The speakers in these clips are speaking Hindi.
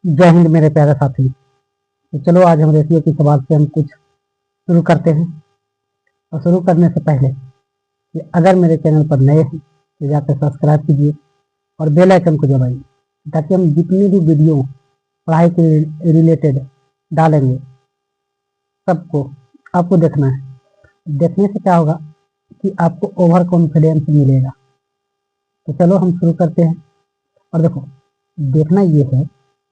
जय हिंद मेरे प्यारे साथी। तो चलो आज हम रेशियो के सवाल से हम कुछ शुरू करते हैं। और शुरू करने से पहले कि अगर मेरे चैनल पर नए हैं तो जाकर सब्सक्राइब कीजिए और बेल आइकन को दबाइए, ताकि हम जितनी भी वीडियो पढ़ाई के रिलेटेड डालेंगे सबको आपको देखना है। देखने से क्या होगा कि आपको ओवर कॉन्फिडेंस मिलेगा। तो चलो हम शुरू करते हैं। और देखो, देखना ये है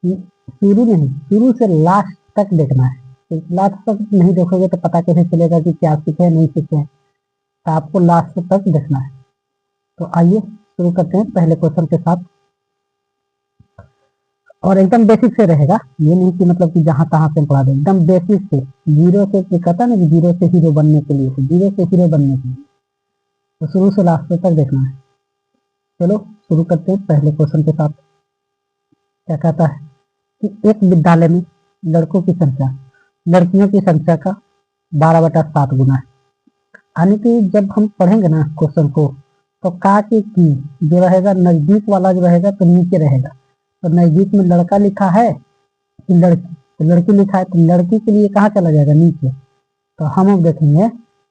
कि शुरू से लास्ट तक देखना है। तो लास्ट तक नहीं देखोगे तो पता कैसे चलेगा कि क्या सीखे नहीं सीखे हैं। तो आपको लास्ट तक देखना है। तो आइए शुरू करते हैं पहले क्वेश्चन के साथ। और एकदम बेसिक से रहेगा, ये नहीं कि मतलब कि जहां तहां से पढ़ा दे, एकदम बेसिक से, जीरो से कहता ना कि जीरो से हीरो बनने के लिए, तो जीरो से हीरो बनने के लिए तो शुरू से लास्ट तक देखना है। चलो शुरू करते हैं पहले क्वेश्चन के साथ। क्या कहता है कि एक विद्यालय में लड़कों की संख्या लड़कियों की संख्या का 12/7 गुना है। यानी कि जब हम पढ़ेंगे ना क्वेश्चन को, तो का के की जो रहेगा नजदीक वाला जो रहेगा तो नीचे रहेगा। तो नजदीक में लड़का लिखा है कि लड़की, तो लड़की लिखा है तो लड़की के लिए कहाँ चला जाएगा, नीचे। तो हम अब देखेंगे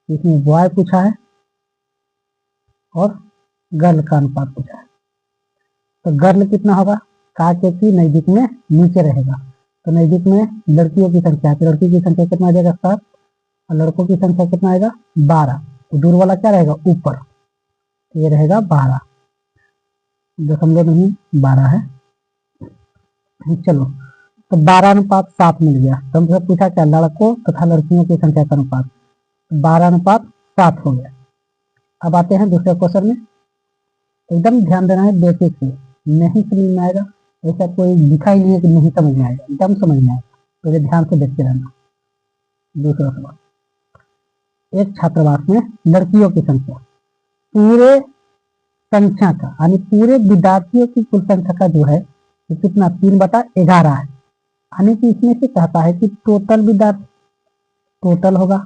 इसमें बॉय पूछा है और गर्ल का अनुपात पूछा है। तो गर्ल कितना होगा, का के की नजदीक में नीचे रहेगा। तो नजदीक में लड़कियों की संख्या है तो लड़की की संख्या कितना आ जाएगा, 7। और लड़कों की संख्या कितना आएगा, 12। तो दूर वाला क्या रहेगा, ऊपर। तो ये रहेगा 12, 0.12 है। चलो, तो 12/7 मिल गया। तो हमसे पूछा क्या, लड़कों तथा लड़कियों की संख्या का अनुपात। 12/7 हो गया। अब आते हैं दूसरे क्वेश्चन में। एकदम ध्यान देना है, बेसिक से, नहीं समझ में आएगा ऐसा कोई लिखा ही नहीं है कि नहीं समझ में आएगा, एकदम समझ में आएगा। तो ये ध्यान से देखते रहना। दूसरा सवाल, एक छात्रावास में लड़कियों की संख्या पूरे संख्या का, यानी पूरे विद्यार्थियों की कुल संख्या का जो है तो कितना, 3/11 है। यानी कि इसमें से कहता है कि टोटल विद्यार्थी, टोटल होगा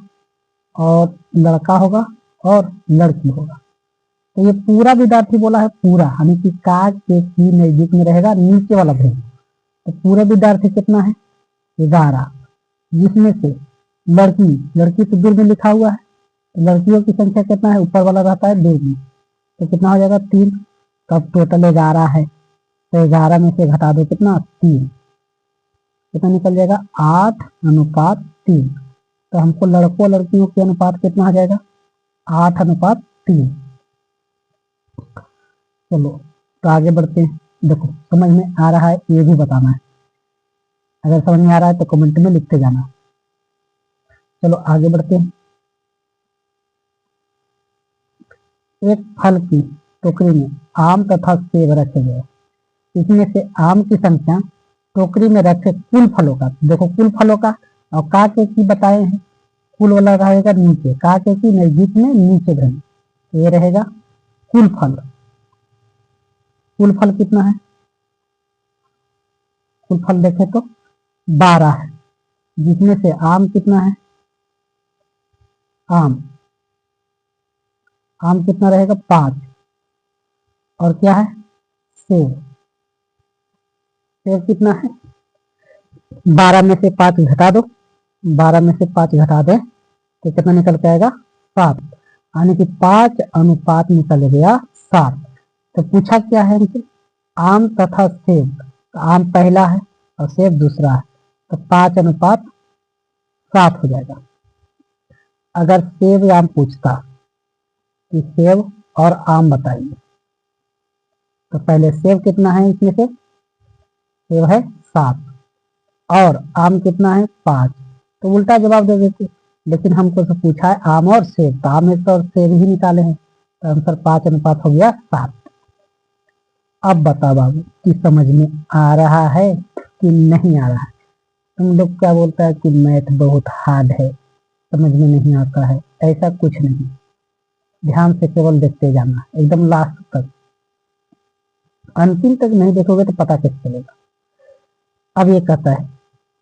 और लड़का होगा और लड़की होगा। तो ये पूरा विद्यार्थी बोला है, पूरा, यानी कि का के की नजदीक में रहेगा नीचे वाला भाग। तो पूरे विद्यार्थी कितना है, 11, जिसमें से लड़की, लड़की तो दूर में लिखा हुआ है, तो लड़कियों की संख्या कितना है, ऊपर वाला रहता है दूर में। तो कितना हो जाएगा, 3। तब टोटल 11 है, तो 11 में से घटा दो कितना, 3। कितना निकल जाएगा, 8/3। तो हमको लड़कों लड़कियों के अनुपात कितना आ जाएगा, 8/3। चलो तो आगे बढ़ते हैं। देखो समझ में आ रहा है ये भी बताना है, अगर समझ में आ रहा है तो कमेंट में लिखते जाना। चलो आगे बढ़ते हैं। एक फल की टोकरी में आम तथा सेब रखे गए। इसमें से आम की संख्या टोकरी में रखे कुल फलों का, देखो कुल फलों का, और का के की बताए हैं, कुल वाला रहेगा नीचे, का के की नजदीक में नीचे रहेगा। तो ये रहेगा कुल फल। कुल फल कितना है, कुल फल देखे तो 12 है, जिसमें से आम कितना है, आम आम कितना रहेगा, 5। और क्या है, सेब, सेब कितना है, 12 में से 5 घटा दो, 12 में से 5 घटा दे तो कितना निकल के आएगा, 7। यानी कि 5 निकल गया 7। तो पूछा क्या है हमसे, आम तथा सेब। तो आम पहला है और सेब दूसरा है, तो 5/7 हो जाएगा। अगर सेब या आम पूछता कि सेब और आम बताइए, तो पहले सेब कितना है, इसमें से सेब है 7 और आम कितना है, 5। तो उल्टा जवाब दे देते, लेकिन हमको तो पूछा है आम और सेब, तो आम में तो सेब ही निकाले हैं। तो आंसर 5/7 हो गया 7। अब बता बाबू कि समझ में आ रहा है कि नहीं आ रहा है। तुम लोग क्या बोलता है कि मैथ बहुत हार्ड है, समझ में नहीं आता है, ऐसा कुछ नहीं। ध्यान से केवल देखते जाना एकदम लास्ट तक, अंतिम तक नहीं देखोगे तो पता कैसे चलेगा। अब ये कहता है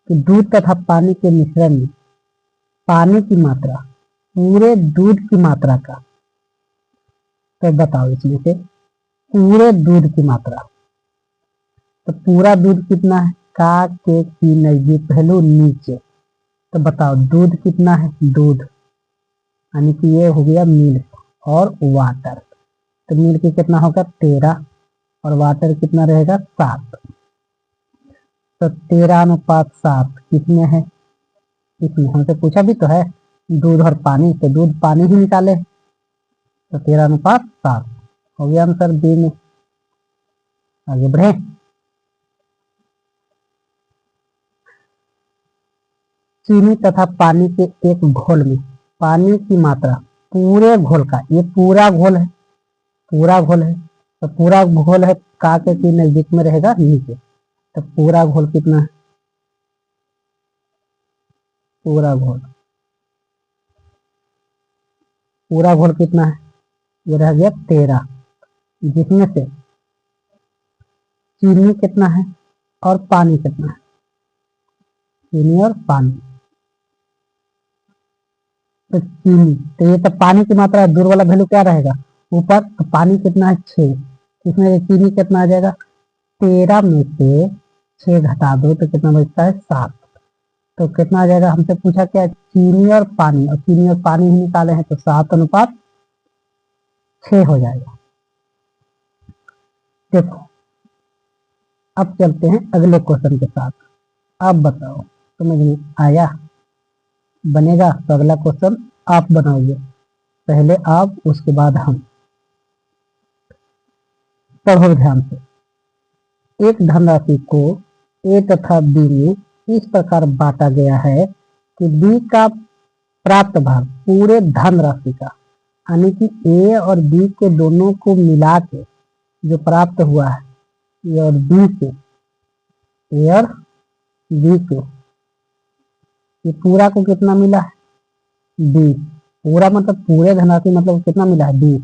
कि दूध तथा पानी के मिश्रण में पानी की मात्रा पूरे दूध की मात्रा का, तो बताओ इसमें से पूरे दूध की मात्रा। तो पूरा दूध कितना है, का के की नजदीक पहलू नीचे। तो बताओ दूध कितना है, दूध यानी कि ये हो गया मिल्क और वाटर। तो मिल्क कितना होगा 13 और वाटर कितना रहेगा 7। तो 13:7 किसमें है, इसमें हमसे पूछा भी तो है दूध और पानी, तो दूध पानी ही निकाले। तो 13:7 हो गया आंसर बी में। आगे बढ़े। चीनी तथा पानी के एक घोल में पानी की मात्रा पूरे घोल का, ये पूरा घोल है, पूरा घोल है, तो पूरा घोल है का के नजदीक में रहेगा नीचे। तो पूरा घोल कितना है, पूरा घोल, पूरा घोल कितना है, ये रह गया 13, जिसमें से चीनी कितना है और पानी कितना है, चीनी और पानी। तो चीनी, तो ये तो पानी की मात्रा है, दूर वाला वैल्यू क्या रहेगा ऊपर, तो पानी कितना है 6, इसमें से चीनी कितना आ जाएगा 13 में से 6 घटा दो तो कितना बचता है 7। तो कितना आ जाएगा, हमसे पूछा क्या चीनी और पानी, और चीनी और पानी ही निकाले हैं, तो 7:6 हो जाएगा। देखो अब चलते हैं अगले क्वेश्चन के साथ। आप बताओ समझ में आया, बनेगा तो अगला क्वेश्चन आप बनाओगे, पहले आप उसके बाद हम। पढ़ो ध्यान से। एक धनराशि को ए तथा बी में इस प्रकार बांटा गया है कि बी का प्राप्त भाग पूरे धनराशि का, यानी कि ए और बी के दोनों को मिला के जो प्राप्त हुआ है, ए और बी के, ए और बी के, ये पूरा को कितना मिला है 20। पूरा मतलब पूरे धनराशि मतलब कितना मिला है 20।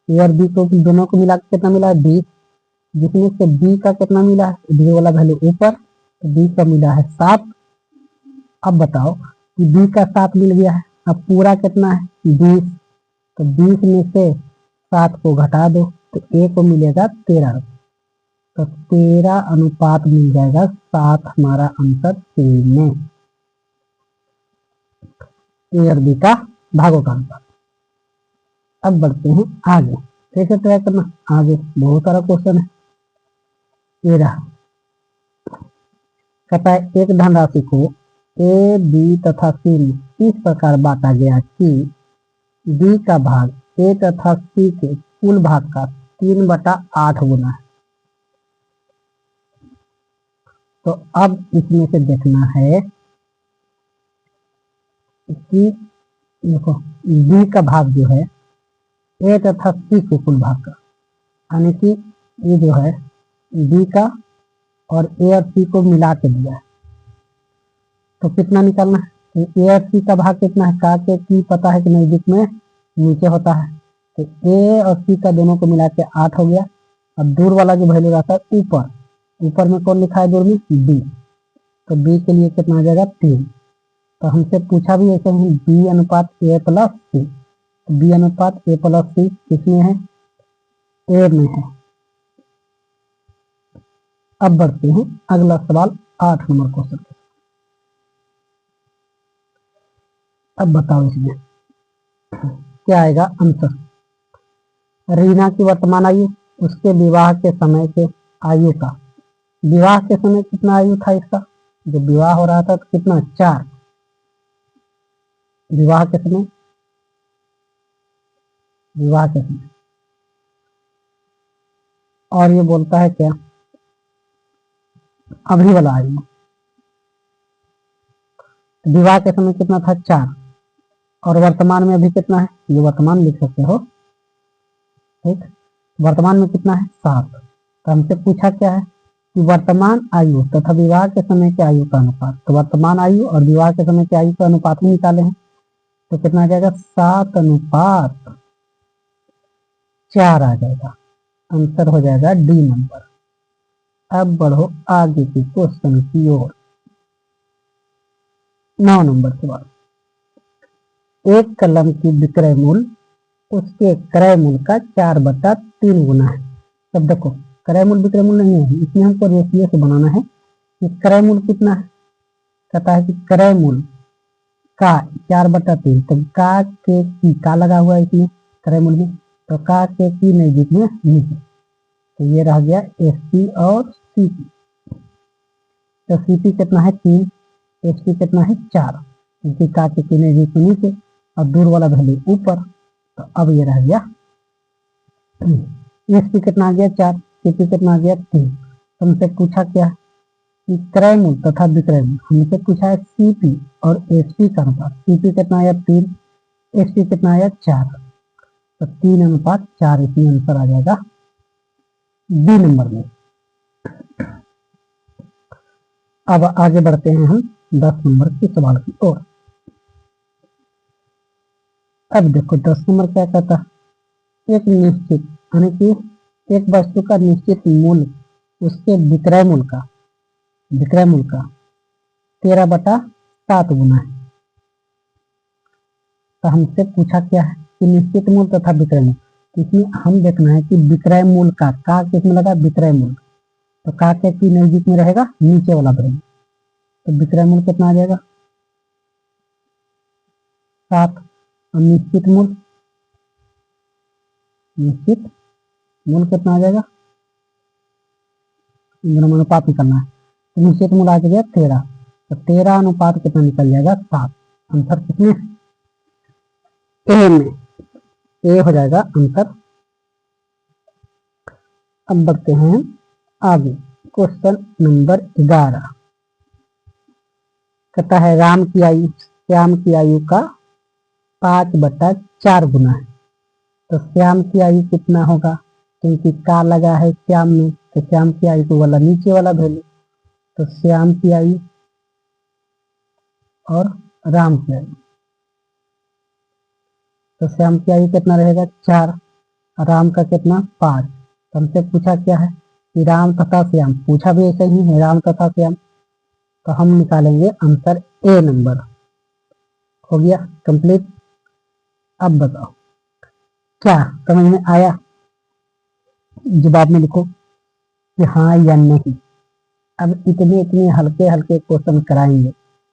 ए और बी को दोनों को मिला के कितना मिला है 20, जिसमें से बी का कितना मिला है, बी वाला वैल्यू ऊपर, तो बी का मिला है 7। अब बताओ कि बी का 7 मिल गया है, अब पूरा कितना है 20, तो 20 में से 7 को घटा दो तो ए को मिलेगा 13। तो 13:7 मिल जाएगा, 7 हमारा आंसर सी में, ए और बी का भागों का अनुपात। अब बढ़ते हैं आगे, फिर से ट्राई करना, आगे बहुत सारा क्वेश्चन है। ये रहा, कहता है एक धनराशि को ए बी तथा सी में इस प्रकार बांटा गया कि बी का भाग ए तथा सी के कुल भाग का 3/8 गुना है। तो अब इसमें से देखना है कि देखो बी का भाग जो है ए तथा सी के कुल भाग का, यानी कि ये जो है बी का और ए और सी को मिला के दिया है, तो कितना निकालना है, ए और सी का भाग कितना है, का के की पता है कि नजदीक में नीचे होता है, तो ए और सी का दोनों को मिला के 8 हो गया। अब दूर वाला जो वैल्यू रहता है ऊपर, ऊपर में कौन लिखा है दूर में बी, तो बी के लिए कितना आ जाएगा 3। तो हमसे पूछा भी ऐसे ही बी अनुपात ए प्लस सी, तो बी अनुपात ए प्लस सी किसमें है, ए में है। अब बढ़ते हैं अगला सवाल 8 नंबर क्वेश्चन। अब बताओ इसमें क्या आएगा आंसर। रीना की वर्तमान आयु उसके विवाह के समय के आयु का, विवाह के समय कितना आयु था इसका, जो विवाह हो रहा था तो कितना 4 विवाह के समय, विवाह के समय। और ये बोलता है क्या अभी वाला आयु, विवाह के समय कितना था 4 और वर्तमान में अभी कितना है, ये वर्तमान लिख सकते हो, ठीक। वर्तमान में कितना है 7। तो हमसे पूछा क्या है कि वर्तमान आयु तथा विवाह के समय के आयु का अनुपात, तो वर्तमान आयु और विवाह के समय के आयु का अनुपात भी निकाले हैं, तो कितना आ जाएगा 7:4 आ जाएगा, आंसर हो जाएगा डी नंबर। अब बढ़ो आगे के क्वेश्चन की ओर। 9 नंबर सवाल। एक कलम की विक्रय मूल्य उसके क्रय मूल्य का 4/3 गुना है। तब देखो क्रय मूल्य विक्रय मूल्य नहीं है, इसमें हमको रेशियो से बनाना है कि क्रय मूल कितना है, कहता है कि क्रय मूल का 4/3, तो का के की का लगा हुआ है इसमें क्रय मूल में, तो का के की नजदीक में नीचे, तो ये रह गया एसपी और सीपी। तो सीपी कितना है 3, एसपी कितना है 4, क्योंकि का के की नजदीक में नीचे और दूर वाला वैल्यू ऊपर, तो अब ये रह गया एसपी कितना आ गया 4, सीपी कितना आ गया 3। तुमसे पूछा क्या कि क्रय मूल तथा विक्रय मूल, हमसे पूछा है सीपी और एसपी का अनुपात, सीपी कितना आया 3, एसपी कितना आया 4, तो 3:4 इसमें आंसर आ जाएगा बी नंबर में। अब आगे बढ़ते हैं हम 10 नंबर के सवाल की ओर। अब देखो 10 नंबर क्या कहता है, एक निश्चित यानी कि एक वस्तु का निश्चित मूल्य उसके विक्रय मूल्य का 13/7 गुना है। तो हमसे पूछा क्या है कि निश्चित मूल्य तथा विक्रय मूल्य, इसमें हम देखना है कि विक्रय मूल्य का किसमें लगा, विक्रय मूल्य, तो का के की नजदीक में रहेगा नीचे वाला वैल्यू, तो विक्रय मूल्य कितना आ जाएगा 7, और निश्चित मूल्य कितना आ जाएगा, इन दोनों में अनुपात निकलना है, तो निश्चित मूल्य आ गया 13, तो 13 अनुपात कितना निकल जाएगा 7। आंसर कितने ए में, ए हो जाएगा आंसर। अब बढ़ते हैं आगे, क्वेश्चन नंबर 11 कहता है राम की आयु श्याम की आयु का 5/4 गुना है। तो श्याम की आयु कितना होगा, क्योंकि का लगा है श्याम में, तो श्याम की आयु को वाला नीचे वाला वैल्यू, तो श्याम की आयु और राम की आयु, तो श्याम की आयु कितना रहेगा 4, राम का कितना 5। तो हमसे पूछा क्या है कि राम तथा श्याम, पूछा भी ऐसे ही है राम तथा श्याम, तो हम निकालेंगे आंसर ए नंबर। हो गया कंप्लीट। अब बताओ क्या समझ में आया, जवाब में लिखो कि हाँ या नहीं। अब इतने इतने हल्के हल्के क्वेश्चन कराएंगे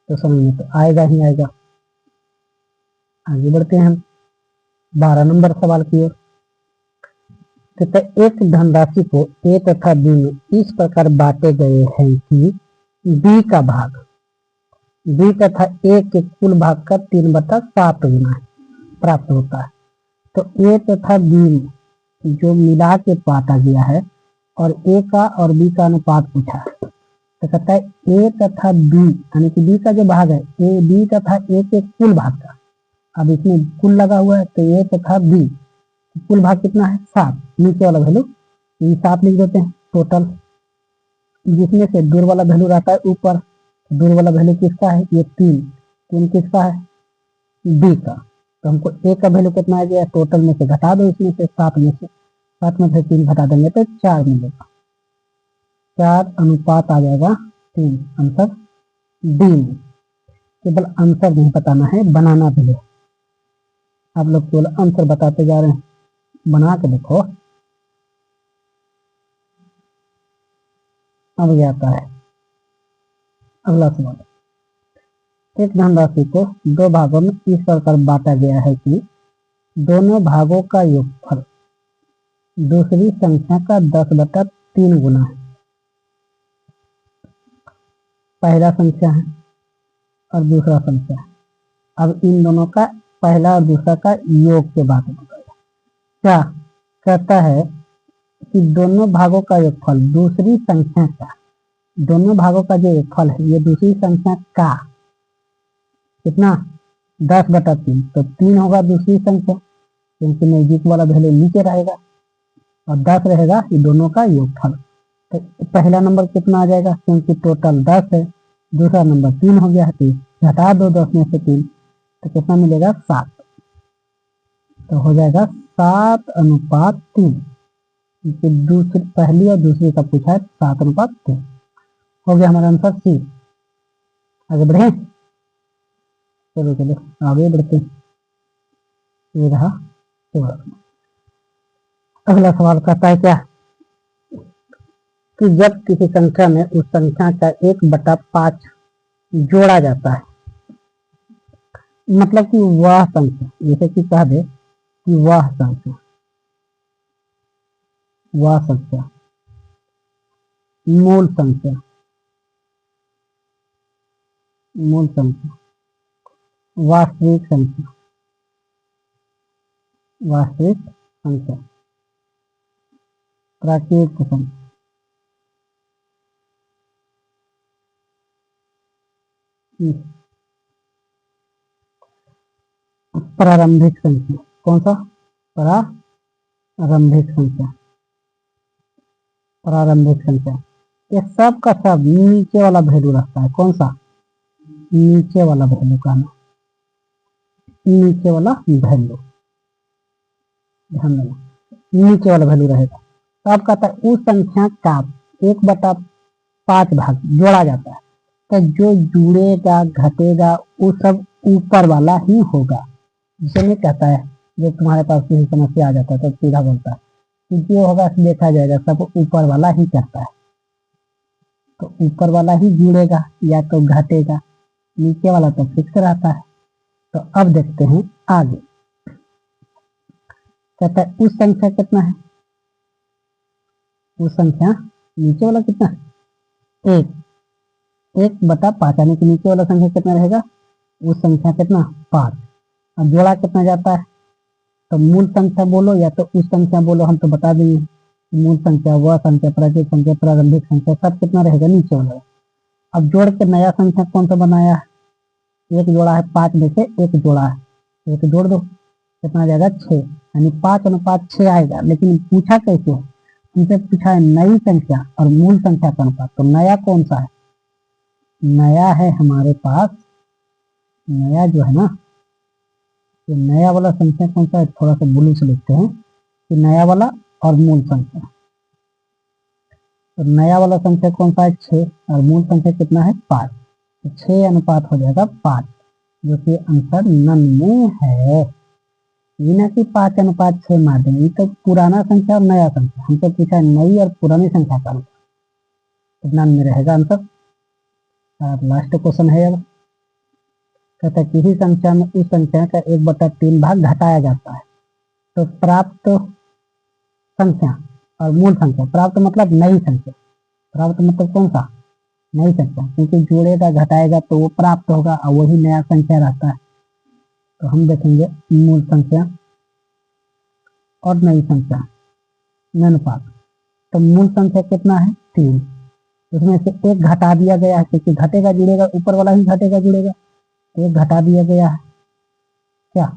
तो समझ में तो आएगा ही आएगा। आगे बढ़ते हैं हम 12 नंबर सवाल की ओर। तो एक धनराशि को ए तथा बी में इस प्रकार बांटे गए हैं कि बी का भाग बी तथा ए के कुल भाग का 3/7 गुना प्राप्त होता है। तो ए तथा बी में जो मिला के बांटा गया है और ए का और बी का अनुपात पूछा है, तो कहता है ए तथा बी यानी कि बी का जो भाग है ए बी तथा ए के कुल भाग का, अब इसमें कुल लगा हुआ है तो ए तथा बी कुल भाग कितना है 7, नीचे वाला वैल्यू 7 लिख देते हैं टोटल, जिसमें से दूर वाला वैल्यू रहता है ऊपर, दूर वाला वैल्यू किसका है ये 3 किसका है बी का, तो हमको ए का वैल्यू कितना आ गया टोटल में से घटा दो, इसमें से 7 में से 3 घटा देंगे तो 4 मिलेगा, 4:7 आ जाएगा 3, आंसर डी में। केवल आंसर नहीं बताना है, बनाना भी है। आप लोग केवल आंसर बताते जा रहे हैं, बना के देखो। अब ये आता है अगला सवाल, एक धनराशि को 2 भागों में इस प्रकार बांटा गया है कि दोनों भागों का योगफल दूसरी संख्या का 10/3 गुना है। पहला संख्या है और दूसरा संख्या है, अब इन दोनों का पहला और दूसरा का योग के बात बताया। क्या कहता है कि दोनों भागों का योगफल दूसरी संख्या का, दोनों भागों का जो योगफल है ये दूसरी संख्या का कितना 10/3, तो 3 होगा दूसरी संख्या क्योंकि नजदीक वाला वैल्यू नीचे रहेगा और 10 रहेगा ये दोनों का योगफल। तो पहला नंबर कितना आ जाएगा, क्योंकि टोटल 10 है, दूसरा नंबर 3 हो गया है, तो घटा दो 10 में से 3 तो कितना मिलेगा 7, तो हो जाएगा 7:3, क्योंकि दूसरी पहली और दूसरी का पूछा है 7:3। हो गया हमारा आंसर सी। आगे बढ़े, चलो चलो आगे बढ़ते हैं। ये रहा सवाल। अगला सवाल कहता है क्या कि जब किसी संख्या में उस संख्या का 1/5 जोड़ा जाता है, मतलब कि वह संख्या, जैसे कि कह दे कि वह संख्या मूल संख्या वास्तविक संख्या प्राकृतिक संख्या, प्रारंभिक संख्या, कौन सा? प्रारंभिक संख्या, ये सब का सब नीचे वाला वैल्यू रखता है। कौन सा? नीचे वाला वैल्यू का नाम, नीचे वाला वैल्यू, ध्यान देना, नीचे वाला वैल्यू रहेगा। तो आप कहता है उस संख्या का 1/5 भाग जोड़ा जाता है, तो जो जुड़ेगा घटेगा वो सब ऊपर वाला ही होगा। जिसे नहीं कहता है, जो तुम्हारे पास किसी समस्या आ जाता है तो सीधा बोलता है कि जो होगा देखा जाएगा, सब ऊपर वाला ही करता है। तो ऊपर वाला ही जुड़ेगा या तो घटेगा, नीचे वाला तो फिक्स रहता है। तो अब देखते हैं आगे, कहता है उस संख्या कितना है? उस संख्या नीचे वाला कितना है? 1/5, यानी कि नीचे वाला संख्या कितना रहेगा? उस संख्या कितना? 5। अब जोड़ा कितना जाता है? तो मूल संख्या बोलो या तो उस संख्या बोलो, हम तो बता देंगे। मूल संख्या, वह संख्या, प्राकृतिक संख्या, प्रारंभिक संख्या, सब कितना रहेगा? नीचे वाला। अब जोड़ के नया संख्या कौन सा बनाया है? एक जोड़ा है 5 में से, एक जोड़ा है, एक जोड़ दो, कितना आ जाएगा? 6, यानी 5:6 आएगा। लेकिन पूछा कैसे है? तुमसे पूछा है नई संख्या और मूल संख्या का अनुपात, तो नया कौन सा है? नया है हमारे पास, नया जो है ना, तो नया वाला संख्या कौन सा है? थोड़ा सा ब्लू से लिखते हैं कि नया वाला और मूल संख्या। तो नया वाला संख्या कौन सा है? 6, और मूल संख्या कितना है? 5। तो 6 अनुपात हो जाएगा 5, जो कि आंसर नन में है। ये ना कि 5:6 मार देंगे, ये तो पुराना संख्या और नया संख्या, हमसे पूछा नई और पुरानी संख्या का अनुपात, तो नन में रहेगा आंसर। और लास्ट क्वेश्चन है, अब कहता है किसी संख्या में उस संख्या का 1/3 भाग घटाया जाता है, तो प्राप्त संख्या और मूल संख्या, प्राप्त मतलब नई संख्या, प्राप्त मतलब कौन सा? नई संख्या, क्योंकि जोड़ेगा घटाएगा तो वो प्राप्त होगा और वही नया संख्या रहता है। तो हम देखेंगे मूल संख्या और नई संख्या में अनुपात। तो मूल संख्या कितना है? 3, उसमें से एक घटा दिया गया है, क्योंकि घटेगा जुड़ेगा, ऊपर वाला ही घटेगा जुड़ेगा, तो एक घटा दिया गया है। क्या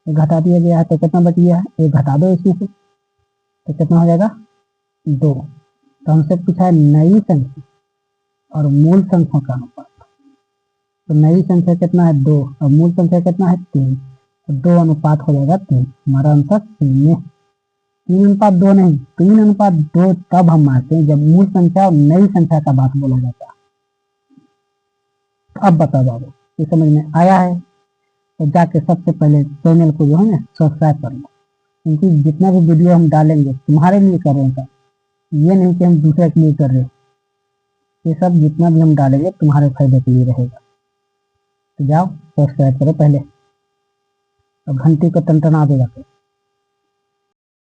एक घटा दिया गया है, तो कितना बच गया है? एक घटा दो इसमें से, तो कितना हो जाएगा? 2। तो हमसे पूछा है नई संख्या और मूल संख्या का अनुपात। तो नई संख्या कितना है? 2, और मूल संख्या कितना है? 3, तो 2 अनुपात हो जाएगा 3। हमारा आंसर 3 में। 3:2 नहीं, 3:2 तब हम मानते हैं जब मूल संख्या और नई संख्या का बात बोला जाता है। अब बता दो, ये समझ में आया है? तो जाके सबसे पहले चैनल को जो है ना सब्सक्राइब कर लो, क्योंकि जितना भी वीडियो हम डालेंगे तुम्हारे लिए कर रहे हैं, ये नहीं कि हम दूसरे के लिए कर रहे हैं। ये सब जितना भी हम डालेंगे तुम्हारे फायदे के लिए रहेगा। तो जाओ सब्सक्राइब करो पहले, अब घंटी को टनटना देगा।